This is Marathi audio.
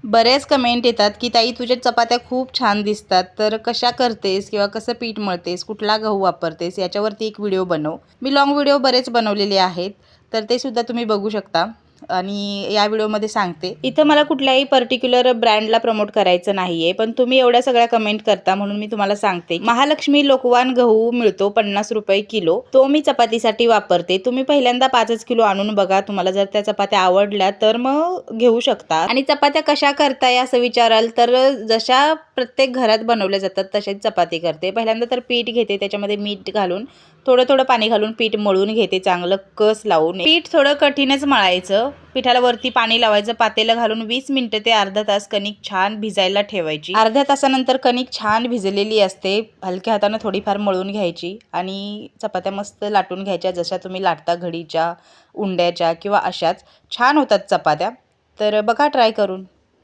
बरेच कमेंट येतात की ताई तुझ्या चपात्या खूप छान दिसतात, तर कशा करतेस किंवा कसं पीठ मळतेस, कुठला गहू वापरतेस याच्यावरती एक व्हिडिओ बनव. मी लाँग व्हिडिओ बरेच बनवलेले आहेत, तर ते सुद्धा तुम्ही बघू शकता. आणि या व्हिडिओमध्ये सांगते, इथं मला कुठल्याही पर्टिक्युलर ब्रँडला प्रमोट करायचं नाहीये, पण तुम्ही एवढ्या सगळ्या कमेंट करता म्हणून मी तुम्हाला सांगते. महालक्ष्मी लोकवान गहू मिळतो 50 रुपये किलो, तो मी चपातीसाठी वापरते. तुम्ही पहिल्यांदा 5 किलो आणून बघा, तुम्हाला जर त्या चपात्या आवडल्या तर मग घेऊ शकता. आणि चपात्या कशा करताय असं विचाराल तर जशा प्रत्येक घरात बनवल्या जातात तशाच चपाती करते. पहिल्यांदा तर पीठ घेते, त्याच्यामध्ये मीठ घालून थोडं थोडं पाणी घालून पीठ मळून घेते, चांगलं कस लावून. पीठ थोडं कठीणच मळायचं. पिठाला वरती पाणी लावायचं, पातेलं घालून 20 मिनिटं ते अर्धा तास कणिक छान भिजायला ठेवायची. अर्ध्या तासानंतर कणिक छान भिजलेली असते, हलक्या हाताने थोडीफार मळून घ्यायची आणि चपात्या मस्त लाटून घ्यायच्या, जशा तुम्ही लाटता घडीच्या, उंड्याच्या किंवा अशाच छान होतात चपात्या. तर बघा ट्राय करून.